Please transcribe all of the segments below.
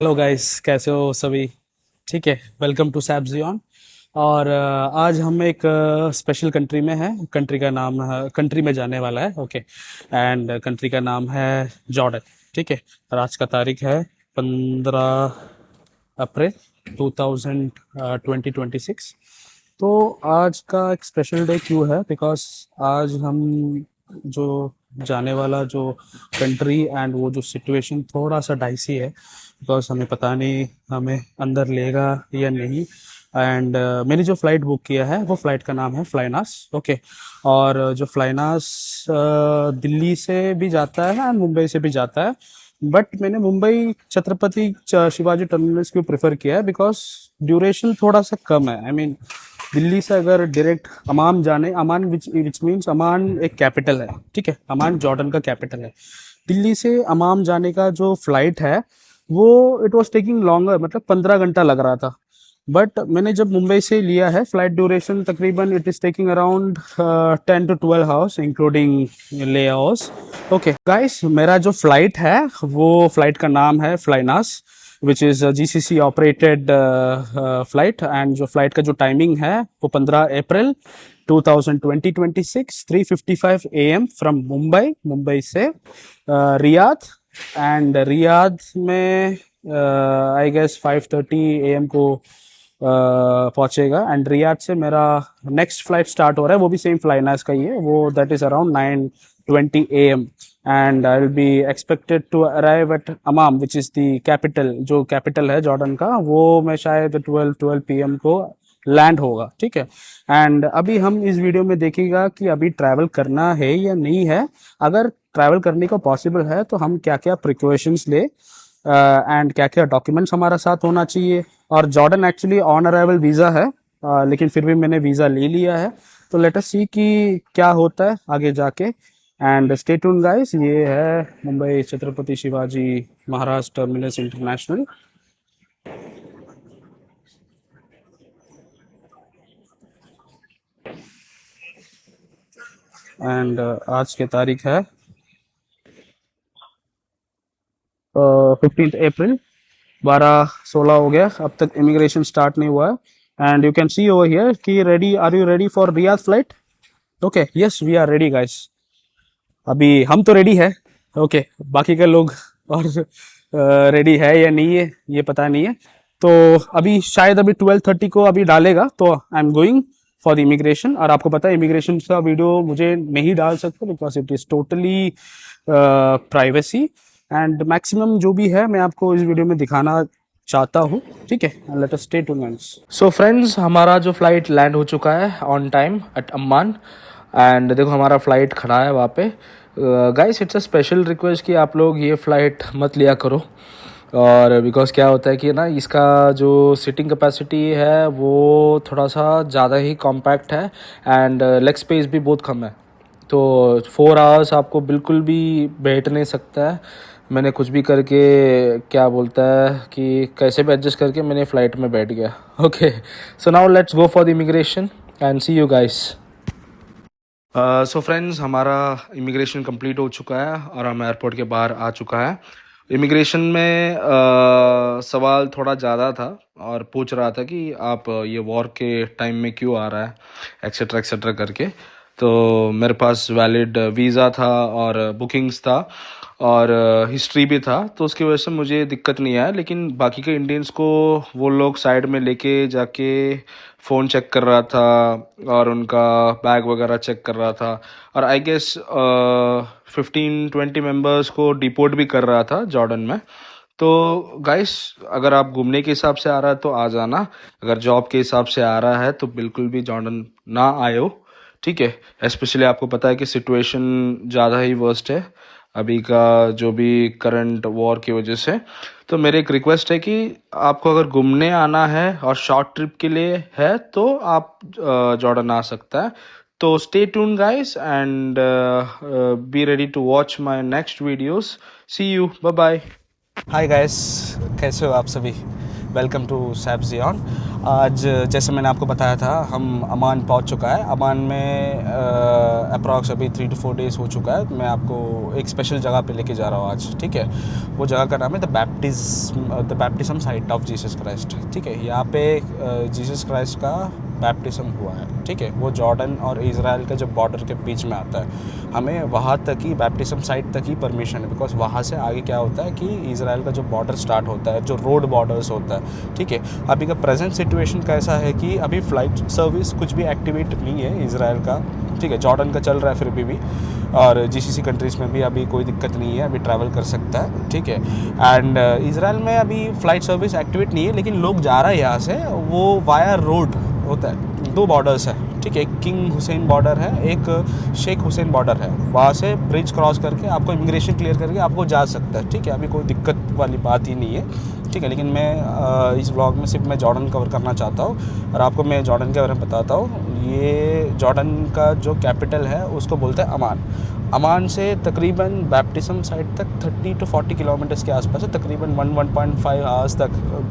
Hello guys, कैसे हो सभी? ठीक है, वेलकम टू सैब्जियन। और आज हम एक स्पेशल कंट्री में हैं। कंट्री का नाम कंट्री में जाने वाला है। ओके। एंड कंट्री का नाम है जॉर्डन। ठीक है। और आज का तारीख है 15 अप्रैल 2026। तो आज का एक स्पेशल डे क्यों है? बिकॉज आज हम जो जाने वाला जो कंट्री एंड वो जो सिचुएशन थोड़ा सा डाइसी है। बिकॉज हमें पता नहीं हमें अंदर लेगा या नहीं। एंड मैंने जो फ़्लाइट बुक किया है वो फ़्लाइट का नाम है फ्लाइनास। ओके। और जो फ्लाइनास दिल्ली से भी जाता है एंड मुंबई से भी जाता है। बट मैंने मुंबई छत्रपति शिवाजी टर्मिनस क्यों प्रेफर किया है? बिकॉज ड्यूरेशन थोड़ा सा कम है। आई मीन दिल्ली से अगर डायरेक्ट अमान जाने, अमान विच मीन्स अमान एक कैपिटल है। ठीक है, अमान जॉर्डन का कैपिटल है। दिल्ली से अमान जाने का जो फ्लाइट है वो इट वाज टेकिंग लॉन्गर, मतलब 15 घंटा लग रहा था। बट मैंने जब मुंबई से लिया है, फ्लाइट ड्यूरेशन तकरीबन it is taking around 10 to 12 hours including layovers. Okay guys, मेरा जो फ्लाइट है वो फ्लाइट का नाम है flynas, which is GCC operated flight. And जो फ्लाइट का जो टाइमिंग है वो 15 April 2026 3:55 AM from Mumbai, Mumbai से रियाद। एंड रियाद में आई गेस 5:30 AM को पहुंचेगा। एंड रियाद से मेरा नेक्स्ट फ्लाइट स्टार्ट हो रहा है, वो भी सेम फ्लाइनास का ही है। वो that is around 9:20 AM। And I will be expected to arrive at Amman which is the capital, जो कैपिटल है जॉर्डन का। वो मैं शायद 12 PM को लैंड होगा। ठीक है। एंड अभी हम इस वीडियो में देखेगा कि अभी ट्रैवल करना है या नहीं है। अगर ट्रैवल करने को पॉसिबल है तो हम क्या क्या प्रिकॉशंस ले एंड क्या क्या डॉक्यूमेंट्स हमारा साथ होना चाहिए। और Jordan actually on arrival visa है, लेकिन फिर भी मैंने वीज़ा ले लिया है। तो लेट अस सी कि क्या होता है आगे जाके। एंड स्टे ट्यून्ड गाइस, ये है Mumbai Chhatrapati Shivaji Maharaj terminus international. And आज की तारीख है 15 अप्रैल। 12-16 हो गया, अब तक इमिग्रेशन स्टार्ट नहीं हुआ है। And you can see over here कि ready, are you ready for Riyadh flight? Okay, yes we are ready guys. अभी हम तो रेडी है। ओके, बाकी के लोग और रेडी है या नहीं है ये पता नहीं है। तो अभी शायद अभी 12:30 को अभी डालेगा, तो I am going for the immigration. और आपको पता है इमिग्रेशन का वीडियो मुझे नहीं डाल सकते because it is totally privacy. And maximum जो भी है मैं आपको इस वीडियो में दिखाना चाहता हूँ। ठीक है, let us stay tuned. So friends, हमारा जो फ्लाइट लैंड हो चुका है on time at Amman. And देखो हमारा फ्लाइट खड़ा है वहाँ पे। Guys, it's a special request कि आप लोग ये फ़्लाइट मत लिया करो। और बिकॉज क्या होता है कि ना, इसका जो सीटिंग कैपेसिटी है वो थोड़ा सा ज़्यादा ही कॉम्पैक्ट है। एंड लेग स्पेस भी बहुत कम है। तो 4 आवर्स आपको बिल्कुल भी बैठ नहीं सकता है। मैंने कुछ भी करके, क्या बोलता है कि कैसे भी एडजस्ट करके मैंने फ़्लाइट में बैठ गया। Okay, so now let's go for the immigration and see you guys. So friends, हमारा इमिग्रेशन कंप्लीट हो चुका है और हम एयरपोर्ट के बाहर आ चुका है। इमिग्रेशन में सवाल थोड़ा ज़्यादा था और पूछ रहा था कि आप ये वॉर के टाइम में क्यों आ रहा है, एक्सेट्रा एक्सेट्रा करके। तो मेरे पास वैलिड वीज़ा था और बुकिंग्स था और हिस्ट्री भी था, तो उसकी वजह से मुझे दिक्कत नहीं आया। लेकिन बाकी के इंडियंस को वो लोग साइड में लेके जाके फ़ोन चेक कर रहा था और उनका बैग वगैरह चेक कर रहा था। और आई गेस 15-20 मेंबर्स को डिपोर्ट भी कर रहा था जॉर्डन में। तो गाइस, अगर आप घूमने के हिसाब से आ रहा है तो आ जाना, अगर जॉब के हिसाब से आ रहा है तो बिल्कुल भी जॉर्डन ना आयो। ठीक है, स्पेशली आपको पता है कि सिचुएशन ज़्यादा ही वर्स्ट है अभी का, जो भी करंट वॉर की वजह से। तो मेरी एक रिक्वेस्ट है कि आपको अगर घूमने आना है और शॉर्ट ट्रिप के लिए है तो आप जॉर्डन आ सकता है। तो stay tune guys and be ready to watch my next videos. See you, bye bye. Hi guys, कैसे हो आप सभी? Welcome to Sap Zion. आज जैसे मैंने आपको बताया था, हम अमान पहुंच चुका है। अमान में अप्रॉक्स अभी 3 to 4 डेज़ हो चुका है। मैं आपको एक स्पेशल जगह पे लेके जा रहा हूँ आज, ठीक है। वो जगह का नाम है the baptism site of Jesus Christ, ठीक है। यहाँ पे जीसस क्राइस्ट का बैप्टिज्म हुआ है, ठीक है। वो जॉर्डन और इज़राइल के जो बॉर्डर के बीच में आता है। हमें वहाँ तक ही बैप्टिज्म साइट तक ही परमिशन है, बिकॉज वहाँ से आगे क्या होता है कि इज़राइल का जो बॉर्डर स्टार्ट होता है, जो रोड बॉर्डर्स होता है, ठीक है। अभी का प्रेजेंट सिचुएशन कैसा है कि अभी फ़्लाइट सर्विस कुछ भी एक्टिवेट नहीं है इज़राइल का, ठीक है। जॉर्डन का चल रहा है फिर भी और जीसीसी कंट्रीज़ में भी अभी कोई दिक्कत नहीं है, अभी ट्रैवल कर सकता है, ठीक है। एंड इज़राइल में अभी फ़्लाइट सर्विस एक्टिवेट नहीं है, लेकिन लोग जा रहा है यहाँ से। वो वाया रोड होता है, 2 बॉर्डर्स है, ठीक है। एक किंग हुसैन बॉर्डर है, एक शेख हुसैन बॉर्डर है। वहाँ से ब्रिज क्रॉस करके आपको इमिग्रेशन क्लियर करके आपको जा सकता है, ठीक है। अभी कोई दिक्कत वाली बात ही नहीं है, ठीक है। लेकिन मैं इस व्लॉग में सिर्फ मैं जॉर्डन कवर करना चाहता हूँ और आपको मैं जॉर्डन के बारे में बताता हूँ। ये जॉर्डन का जो कैपिटल है उसको बोलते हैं अमान। अमान से तकरीबन बैप्टिज्म साइट तक 30 to 40 किलोमीटर्स के आसपास है, तकरीबन 1.5 आवर्स तक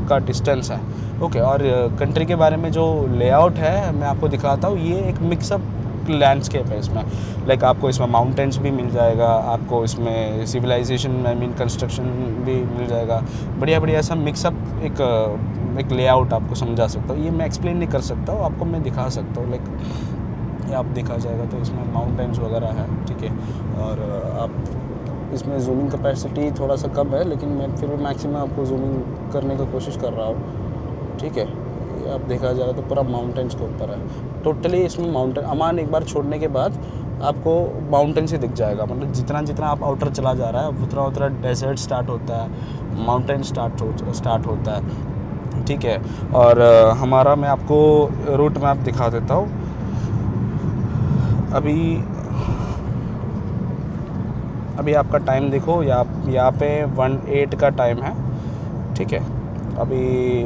का डिस्टेंस है, ओके। और कंट्री के बारे में जो लेआउट है मैं आपको दिखाता हूँ। ये एक मिक्सअप लैंडस्केप है इसमें, लाइक आपको इसमें माउंटेन्स भी मिल जाएगा, आपको इसमें सिविलाइजेशन आई मीन कंस्ट्रक्शन भी मिल जाएगा, बढ़िया बढ़िया ऐसा मिक्सअप एक लेआउट आपको समझा सकता हूँ। ये मैं एक्सप्लेन नहीं कर सकता हूँ, आपको मैं दिखा सकता हूँ। लाइक आप देखा जाएगा तो इसमें माउंटेन्स वगैरह है, ठीक है। और आप इसमें जूमिंग कैपेसिटी थोड़ा सा कम है, लेकिन मैं फिर भी मैक्सिमम आपको जूमिंग करने की कोशिश कर रहा हूँ, ठीक है। आप देखा जाए तो पूरा माउंटेन्स के ऊपर है टोटली। इसमें माउंटेन अमान एक बार छोड़ने के बाद आपको माउंटेन से दिख जाएगा, मतलब जितना जितना आप आउटर चला जा रहा है उतना उतना डेजर्ट स्टार्ट होता है, माउंटेन स्टार्ट होता है, ठीक है। और हमारा मैं आपको रूट मैप दिखा देता हूँ। अभी आपका टाइम देखो, यहाँ पे 1:08 का टाइम है, ठीक है। अभी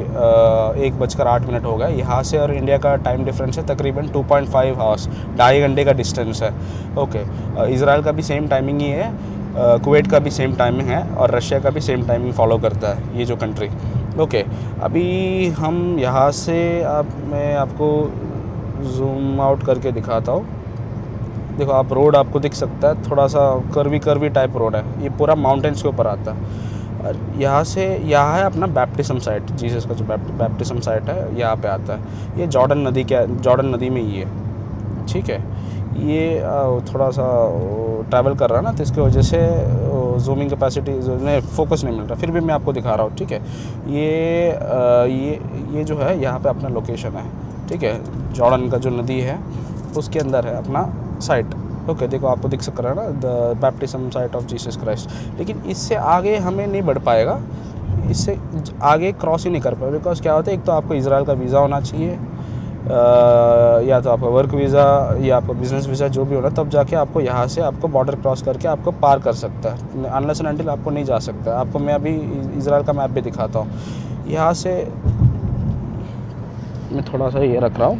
1:08 हो गया यहाँ से, और इंडिया का टाइम डिफरेंस है तकरीबन 2.5 आवर्स, 2.5 घंटे का डिस्टेंस है, ओके। इज़राइल का भी सेम टाइमिंग ही है, कुवैत का भी सेम टाइमिंग है, और रशिया का भी सेम टाइमिंग फॉलो करता है ये जो कंट्री, ओके। अभी हम यहाँ से मैं आपको जूम आउट करके दिखाता हूँ। देखो आप, रोड आपको दिख सकता है, थोड़ा सा कर्वी टाइप रोड है, ये पूरा माउंटेन्स के ऊपर आता है। और यहाँ है अपना बैप्टिज्म साइट, जीसस का जो बैप्टिज्म साइट है यहाँ पे आता है। ये जॉर्डन नदी में ही है, ठीक है। ये थोड़ा सा ट्रैवल कर रहा है ना, तो इसकी वजह से जूमिंग कैपेसिटी में फोकस नहीं मिल रहा, फिर भी मैं आपको दिखा रहा हूँ, ठीक है। ये जो है यहाँ पे अपना लोकेशन है, ठीक है। जॉर्डन का जो नदी है उसके अंदर है अपना साइट, ओके। देखो आपको दिख सकता है ना, the baptism site of Jesus Christ. लेकिन इससे आगे हमें नहीं बढ़ पाएगा, इससे आगे क्रॉस ही नहीं कर पाएगा, बिकॉज क्या होता है, एक तो आपको इज़राइल का वीज़ा होना चाहिए, या तो आपका वर्क वीज़ा या आपका बिज़नेस वीज़ा, जो भी होना, तब जाके आपको यहाँ से आपको बॉर्डर क्रॉस करके आपको पार कर सकता है। अनलेस एंड अनटिल आपको नहीं जा सकता। आपको मैं अभी इज़राइल का मैप भी दिखाता हूँ। यहाँ से मैं थोड़ा सा ये रख रहा हूँ,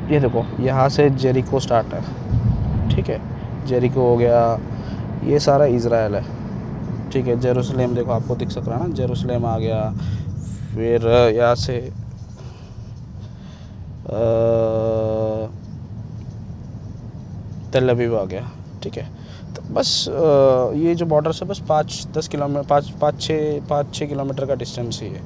ये देखो यहाँ से जेरिको स्टार्ट है, ठीक है। जेरिको हो गया, ये सारा इज़राइल है, ठीक है। जेरूसलेम देखो आपको दिख सक रहा है ना, जेरूसलेम आ गया। फिर यहाँ से तेल अवीव आ गया, ठीक है। तो बस ये जो बॉर्डर से बस 5-10 किलोमीटर 5-6 किलोमीटर का डिस्टेंस ही है।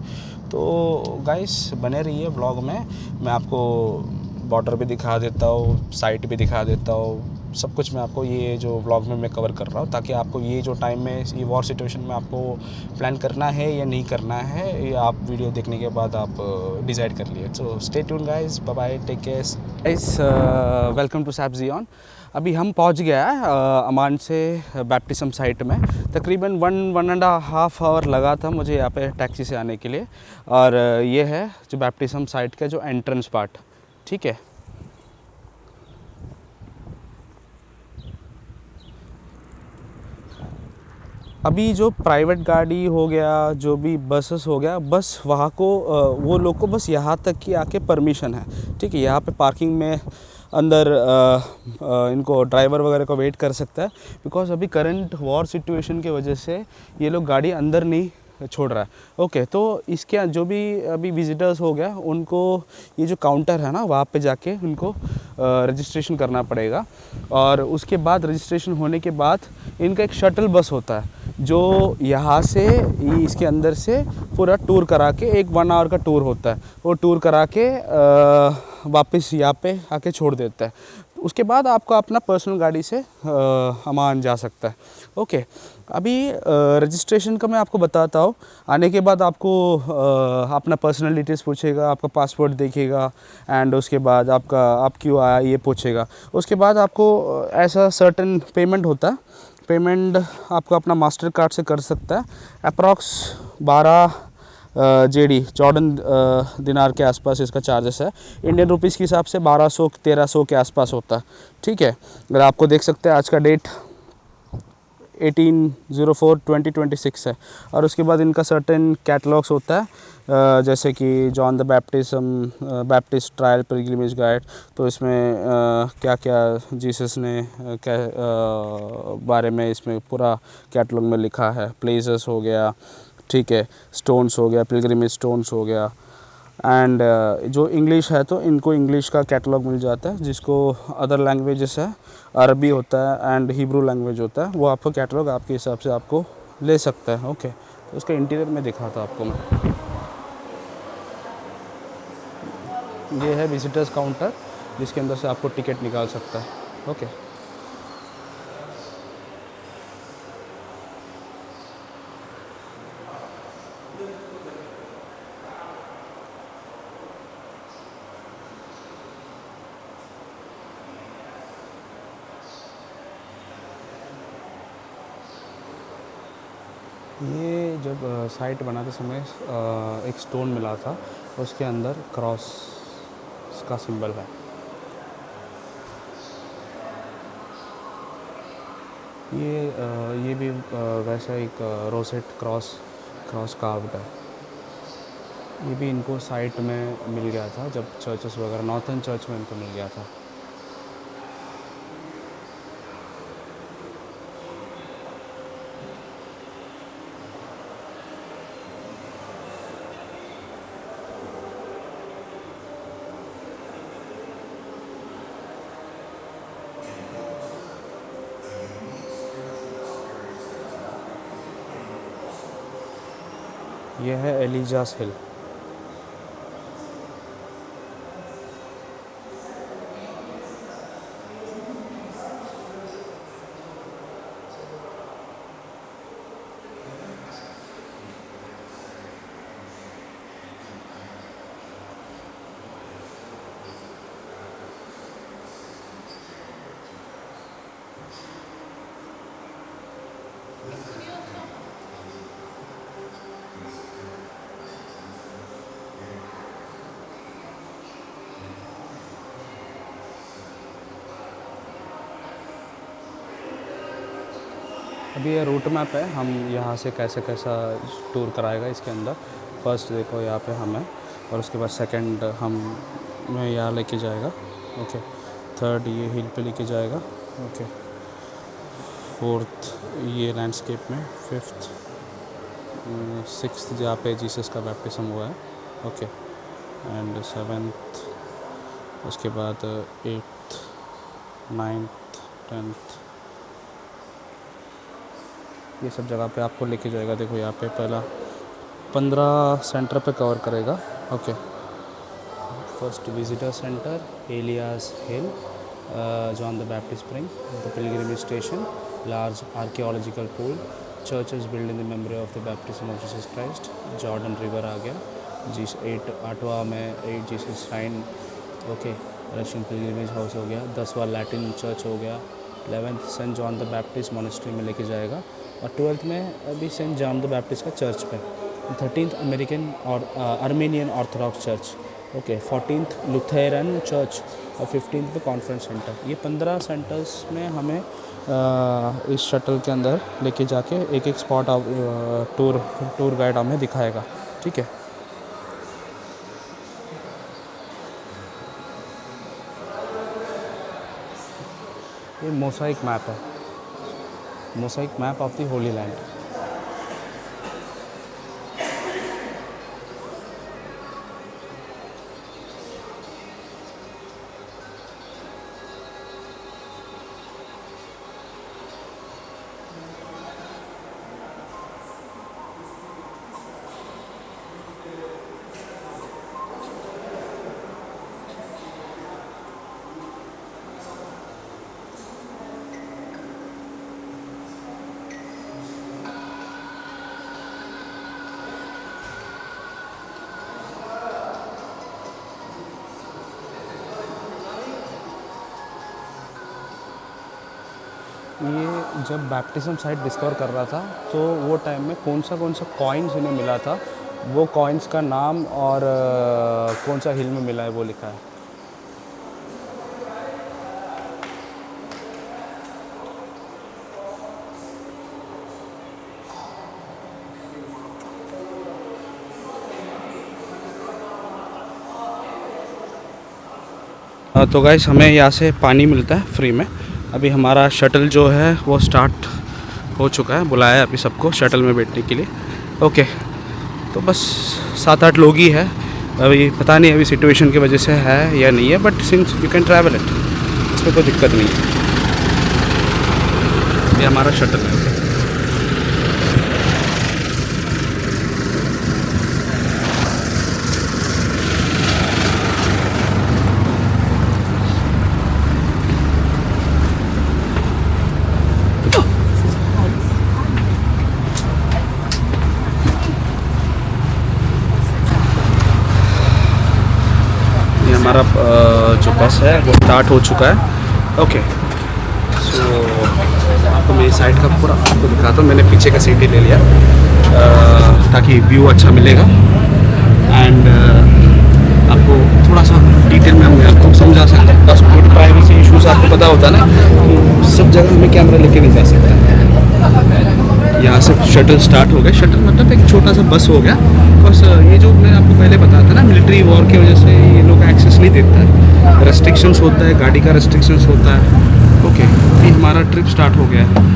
तो गाइस बने रहिए व्लॉग में, मैं आपको बॉर्डर भी दिखा देता हूँ, साइट भी दिखा देता हूँ, सब कुछ मैं आपको ये जो व्लॉग में मैं कवर कर रहा हूँ, ताकि आपको ये जो टाइम में ये वॉर सिचुएशन में आपको प्लान करना है या नहीं करना है, ये आप वीडियो देखने के बाद आप डिसाइड कर लिए। So stay tune guys, bye bye, take care guys, welcome to Sap Zion. अभी हम पहुंच गया है अमान से बैप्टिज्म साइट में। तकरीबन 1.5 आवर लगा था मुझे यहाँ पे टैक्सी से आने के लिए। और ये है जो बैप्टिज्म साइट का जो एंट्रेंस पार्ट, ठीक है। अभी जो प्राइवेट गाड़ी हो गया, जो भी बसेस हो गया, बस वहाँ को वो लोग को बस यहाँ तक की आके परमिशन है, ठीक है। यहाँ पे पार्किंग में अंदर इनको ड्राइवर वगैरह को वेट कर सकता है, बिकॉज अभी करंट वॉर सिचुएशन की वजह से ये लोग गाड़ी अंदर नहीं छोड़ रहा है। ओके, तो इसके जो भी अभी विजिटर्स हो गया उनको ये जो काउंटर है ना वहाँ पे जाके उनको रजिस्ट्रेशन करना पड़ेगा, और उसके बाद रजिस्ट्रेशन होने के बाद इनका एक शटल बस होता है जो यहाँ से इसके अंदर से पूरा टूर करा के, एक 1 आवर का टूर होता है, वो टूर करा के वापस यहाँ पे आके छोड़ देता है। उसके बाद आपको अपना पर्सनल गाड़ी से अमान जा सकता है। ओके, अभी रजिस्ट्रेशन का मैं आपको बताता हूँ। आने के बाद आपको अपना पर्सनल डिटेल्स पूछेगा, आपका पासपोर्ट देखेगा, एंड उसके बाद आपका आप क्यों आया ये पूछेगा। उसके बाद आपको ऐसा सर्टेन पेमेंट होता है, पेमेंट आपको अपना मास्टर कार्ड से कर सकता है। अप्रॉक्स 12 जेडी जॉर्डन दिनार के आसपास इसका चार्जेस है। इंडियन रुपीस के हिसाब से 1200-1300 के आसपास होता है। ठीक है, अगर आपको देख सकते हैं आज का डेट 18/04/2026 है, और उसके बाद इनका सर्टेन कैटलॉग्स होता है, जैसे कि John the Baptist trial pilgrimage guide. तो इसमें क्या क्या जीसस ने क्या बारे में इसमें पूरा कैटलॉग में लिखा है। प्लेसेस हो गया, ठीक है, स्टोन्स हो गया, पिलग्रिमेज स्टोन्स हो गया, एंड जो इंग्लिश है तो इनको इंग्लिश का कैटलॉग मिल जाता है। जिसको अदर लैंग्वेजेस है, अरबी होता है एंड हिब्रू लैंग्वेज होता है, वो आपका कैटलॉग आपके हिसाब से आपको ले सकता है। ओके, तो उसका इंटीरियर में दिखाता आपको मैं। ये है विजिटर्स काउंटर, जिसके अंदर से आपको टिकट निकाल सकता है। ओके, ये जब साइट बनाते समय एक स्टोन मिला था, उसके अंदर क्रॉस का सिंबल है। ये भी वैसा एक रोसेट क्रॉस कार्व्ड है। ये भी इनको साइट में मिल गया था जब चर्चेस वगैरह, नॉर्थन चर्च में इनको मिल गया था। यह है एलिजास हिल। अभी ये रूट मैप है, हम यहाँ से कैसे कैसा टूर कराएगा इसके अंदर। फर्स्ट देखो यहाँ पे हम हैं, और उसके बाद सेकंड हम में यहाँ लेके जाएगा। ओके, थर्ड ये हिल पे लेके जाएगा। ओके, फोर्थ ये लैंडस्केप में, फिफ्थ सिक्स्थ जहाँ पे जीसस का बैप्टिज्म हुआ है। ओके, एंड सेवेंथ, उसके बाद एट्थ, नाइन्थ, टेंथ, ये सब जगह पे आपको लेके जाएगा। देखो यहाँ पे पहला 15 सेंटर पे कवर करेगा। Okay, first visitor center, Elias hill, John the Baptist spring, the pilgrimage station, large archaeological pool, churches build in the memory of the baptism of Jesus Christ, Jordan river आ गया, जिस 8वां में 8 Jesus shrine. Okay, Russian pilgrimage house हो गया, 10वां Latin church हो गया, 11th Saint John the Baptist monastery में लेके जाएगा, और 12th में अभी सेंट जॉन द बैप्टिस्ट का चर्च पे, 13th अमेरिकन और Armenian Orthodox church. Okay, 14th Lutheran church, और 15th पे कॉन्फ्रेंस सेंटर। ये 15 सेंटर्स में हमें इस शटल के अंदर लेके जाके एक एक स्पॉट टूर गाइड हमें दिखाएगा। ठीक है, ये मोसाइक मैप है, mosaic map of the Holi land. ये जब बैप्टिज्म साइट डिस्कवर कर रहा था तो वो टाइम में कौन सा कॉइन्स इन्हें मिला था, वो कॉइन्स का नाम और कौन सा हिल में मिला है वो लिखा है। तो गाइस हमें यहाँ से पानी मिलता है फ्री में। अभी हमारा शटल जो है वो स्टार्ट हो चुका है, बुलाया है अभी सबको शटल में बैठने के लिए। ओके, तो बस 7-8 लोग ही है अभी, पता नहीं अभी सिचुएशन की वजह से है या नहीं है, but since you can travel it, इसमें कोई दिक्कत नहीं है। ये हमारा शटल है। हमारा जो बस है वो स्टार्ट हो चुका है। ओके, सो आपको मेरी साइड का पूरा आपको दिखाता हूँ। मैंने पीछे का सीट ही ले लिया ताकि व्यू अच्छा मिलेगा एंड आपको थोड़ा सा डिटेल में मैं आपको समझा सकता हूँ। पासपोर्ट प्राइवेसी इशूज़ आपको पता होता है ना कि सब जगह में कैमरा लेके नहीं जा सकता। यहाँ से शटल स्टार्ट हो गया। शटल मतलब एक छोटा सा बस हो गया, बस ये जो मैं आपको पहले बताया था ना, मिलिट्री वॉर की वजह से ये लोग एक्सेस नहीं देता है, रेस्ट्रिक्शंस होता है, गाड़ी का रेस्ट्रिक्शंस होता है। ओके, अभी हमारा ट्रिप स्टार्ट हो गया है।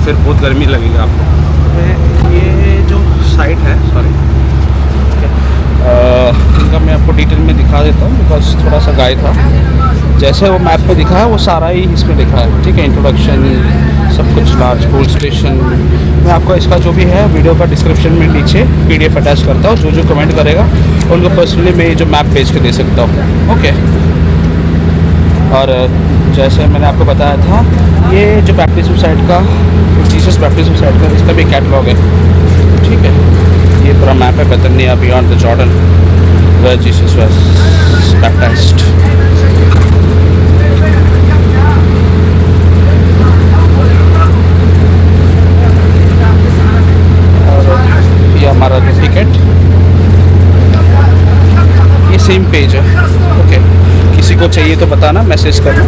फिर बहुत गर्मी लगेगी आपको। ये जो साइट है, सॉरी, इनका मैं आपको डिटेल में दिखा देता हूँ बिकॉज थोड़ा सा गाय था। जैसे वो मैप पे दिखा है वो सारा ही इसमें दिखा है, ठीक है। इंट्रोडक्शन सब कुछ, लार्ज पुल स्टेशन। मैं आपको इसका जो भी है वीडियो का डिस्क्रिप्शन में नीचे PDF अटैच करता हूँ। जो जो कमेंट करेगा उनको पर्सनली मैं ये जो मैप भेज के दे सकता हूँ। ओके, और जैसे मैंने आपको बताया था ये जो बैप्टिज्म साइट का, जीसस बैप्टिज्म साइट का, इसका भी कैटलॉग है, ठीक है। ये पूरा मैप है Bethania beyond the Jordan where Jesus was baptised. और ये हमारा जो टिकट, ये सेम पेज है, ओके। किसी को चाहिए तो बताना, मैसेज करना।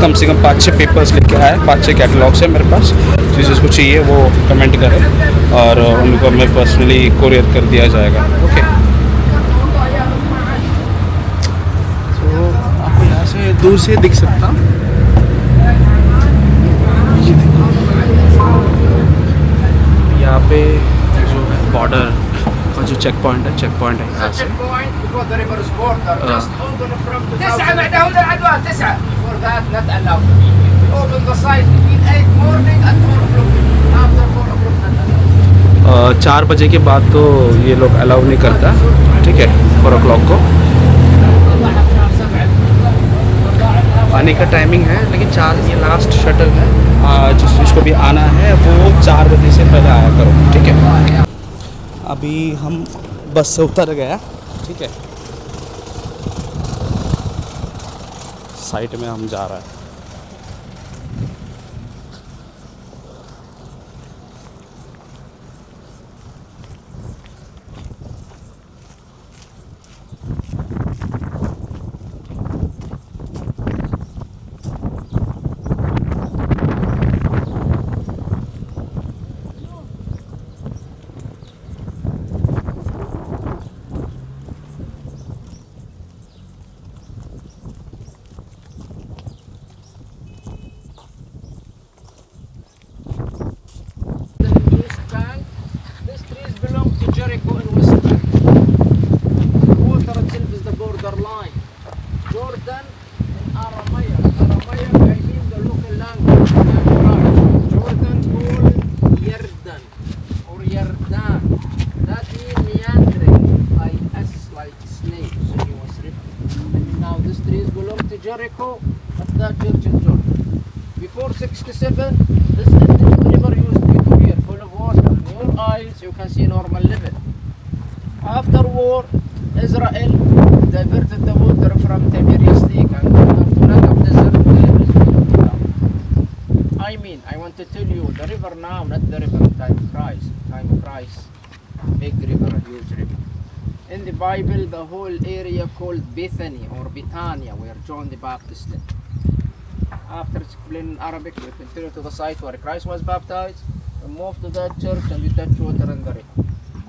कम से कम 5-6 पेपर्स लेके आया, 5-6 कैटलॉग्स है मेरे पास। जिसको चाहिए वो कमेंट करे और उनको मैं पर्सनली कोरियर कर दिया जाएगा, ओके। तो आपको यहाँ से दूर से दिख सकता, ये देखो यहाँ पे जो है बॉर्डर का जो चेक पॉइंट है, चेक पॉइंट है यहाँ से। और 4 बजे के बाद तो ये लोग अलाउ नहीं करता, ठीक है। 4 o'clock को आने का टाइमिंग है, लेकिन 4 ये लास्ट शटल है। जिसको भी आना है वो 4 बजे से पहले आया करो, ठीक है। अभी हम बस से उतर गया, ठीक है। साइट में हम जा रहा है। Jericho at that church in Jordan. Before 67, this river used to be here, full of water. Near aisles, you can see normal level. After war, Israel diverted the water from Tiberias Lake and to Negev Desert. The level is going down. I mean, I want to tell you, the river now, not the river in time of Christ. Time of Christ, big river, huge river. In the Bible, the whole area called Bethany or Bethania, where John the Baptist lived. After explaining Arabic, we continue to the site where Christ was baptized. We move to that church and we touch water in the river.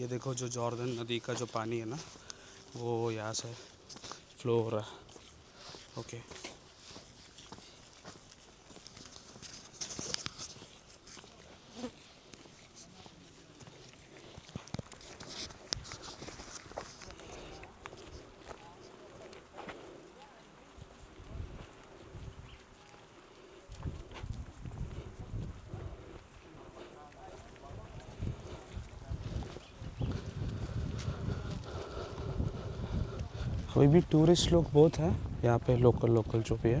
ये देखो जो Jordan नदी का जो पानी है ना, वो यहाँ से फ्लो हो रहा है, ओके। अभी भी टूरिस्ट लोग बहुत हैं यहाँ पे, लोकल जो भी है।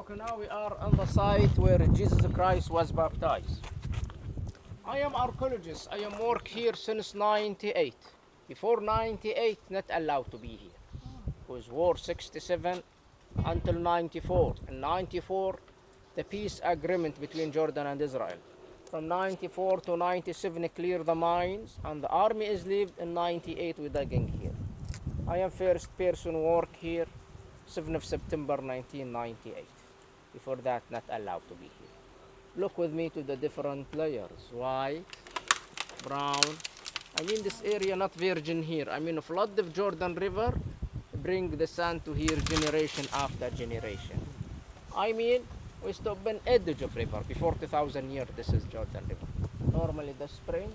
Okay, now we are on the site where Jesus Christ was baptized. I am archaeologist. I am work here since 98. Before 98, not allowed to be here. It was war 67 until 94. In 94, the peace agreement between Jordan and Israel. From 94 to 97, clear the mines, and the army is left. In 98, we digging here. I am first person work here, 7 of September 1998. Before that, not allowed to be here. Look with me to the different layers. White, brown. I mean this area not virgin here. I mean flood of Jordan River, bring the sand to here generation after generation. I mean we stop an edge of river. Before 2000 years, this is Jordan River. Normally the spring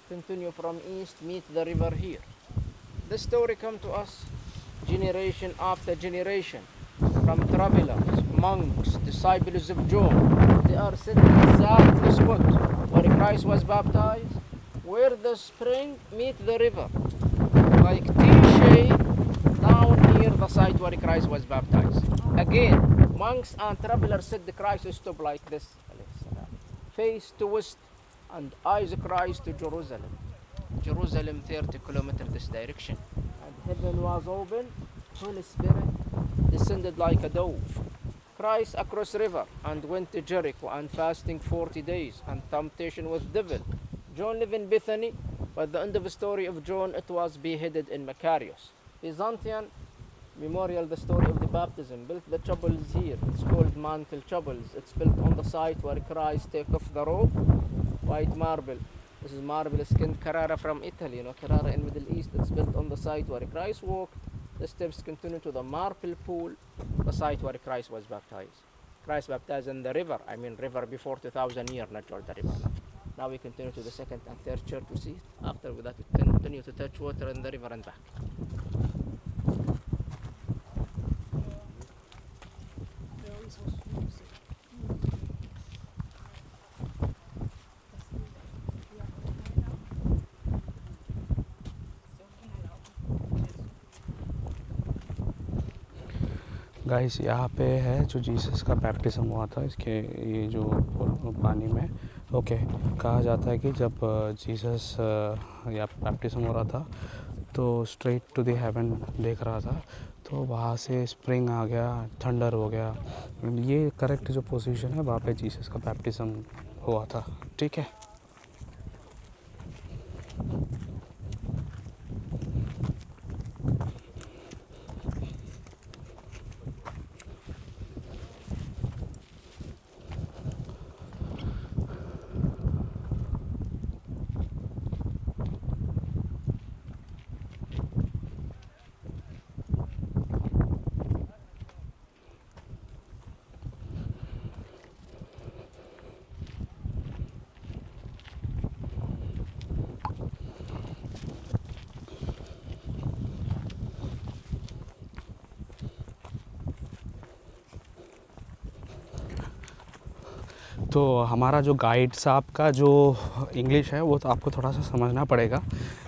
continue from east, meet the river here. The story come to us generation after generation from travelers, monks, disciples of John. They are sitting exactly the spot where Christ was baptized, where the spring meet the river, like T-shape down here the site where Christ was baptized. Again, monks and travelers said the Christ stop like this, face to west and eyes Christ to Jerusalem. Jerusalem 30 kilometers this direction. And heaven was open, Holy Spirit descended like a dove. Christ across river and went to Jericho and fasting 40 days and temptation with devil. John lived in Bethany, but the end of the story of John, it was beheaded in Macarius. Byzantine memorial, the story of the baptism, built the chapels here. It's called Mantle Chapels. It's built on the site where Christ take off the robe, white marble. This is marble skinned Carrara from Italy, Carrara in Middle East. It's built on the site where Christ walked. The steps continue to the marble pool, the site where Christ was baptized. Christ baptized in the river, river before 2000 years, not Jordan River. Now we continue to the second and third church to see it. After that, we continue to touch water in the river and back. Guys यहाँ पे है जो Jesus का baptism हुआ था, इसके ये जो पानी में ओके कहा जाता है कि जब जीसस या बैप्टिज्म हो रहा था तो स्ट्रेट टू द हेवन देख रहा था, तो वहाँ से स्प्रिंग आ गया, थंडर हो गया. ये करेक्ट जो पोजीशन है वहाँ पे जीसस का बैप्टिज्म हुआ था. ठीक है. तो हमारा जो गाइड साहब का जो इंग्लिश है वो तो आपको थोड़ा सा समझना पड़ेगा,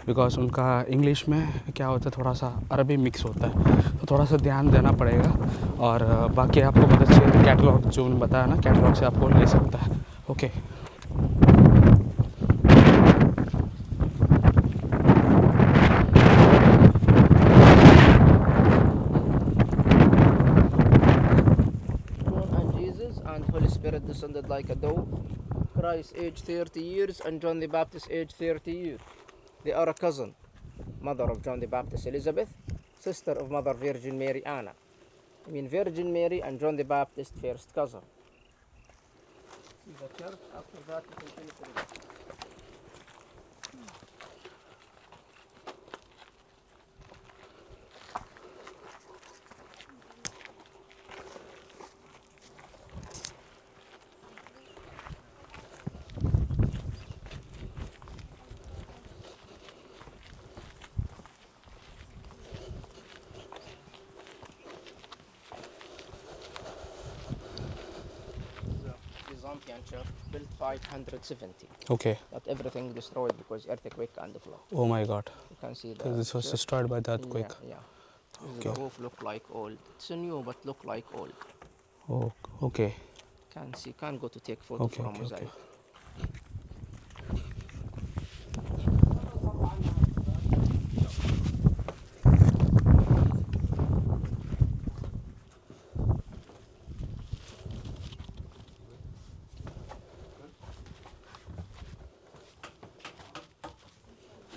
बिकॉज़ उनका इंग्लिश में क्या होता है, थोड़ा सा अरबी मिक्स होता है, तो थोड़ा सा ध्यान देना पड़ेगा. और बाकी आपको पता चाहिए कैटलॉग जो उन्होंने बताया ना, कैटलॉग से आपको ले सकता है. Okay. Spirit descended like a dove. Christ aged 30 years and John the Baptist aged 30 years. They are a cousin. Mother of John the Baptist, Elizabeth, sister of Mother Virgin Mary, Anna. Virgin Mary and John the Baptist, first cousin. See the church, after that we continue to the Byzantine church, built 570. Okay. But everything destroyed because earthquake and the flood. Oh my God. You can see So the this was church. destroyed by the earthquake. Yeah, yeah. This is Okay. the roof look like old. It's new but look like old. Oh, okay. Can see, can go to take photo Okay, from okay, okay. mosaic.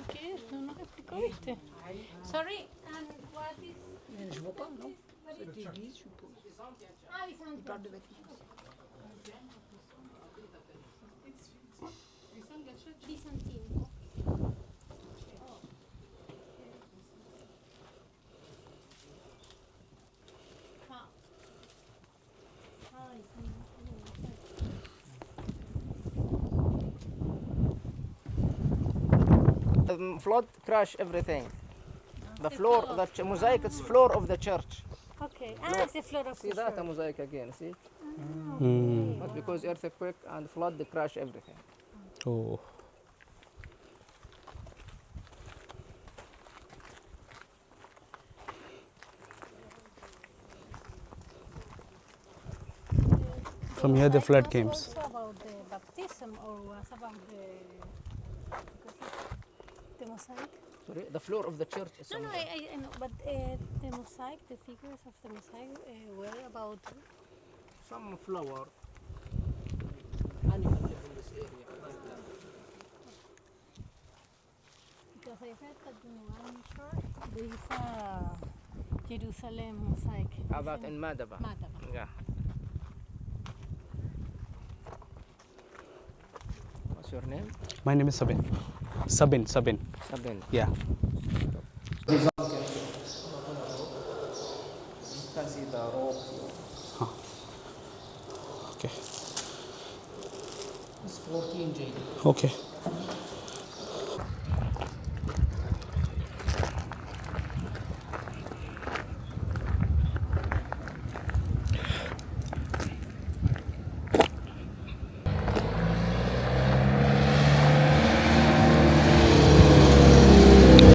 ¿Qué? No nos explicó, ¿viste? Sorry, and what is... Je vois pas, non? Ah, Byzantine. Byzantine. Ah. Ay, sí. Flood crash everything. The floor, the mosaic, it's floor of the church. Okay. Ah, it's the floor of See the that church. mosaic again, see? Hmm. But because earthquake and flood, they crash everything. Oh. From here the Mosaic flood was came. also about the baptism or was about the mosaic? Sorry, the floor of the church is No, somewhere. I know, but the mosaic, the figures of the mosaic were about Some flower. Animal live in this area. because I heard that in one church there is a Jerusalem mosaic. About in Madaba. Madaba. Yeah. What's your name? My name is Sabin. Sabin. Sabin. Yeah. You can see the rope. Okay. It's 14 JD. Okay.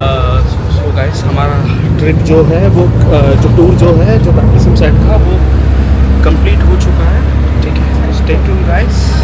So guys हमारा trip जो है वो जो tour जो है जो baptism side का वो कंप्लीट हो चुका है. ठीक है. Stay tuned guys.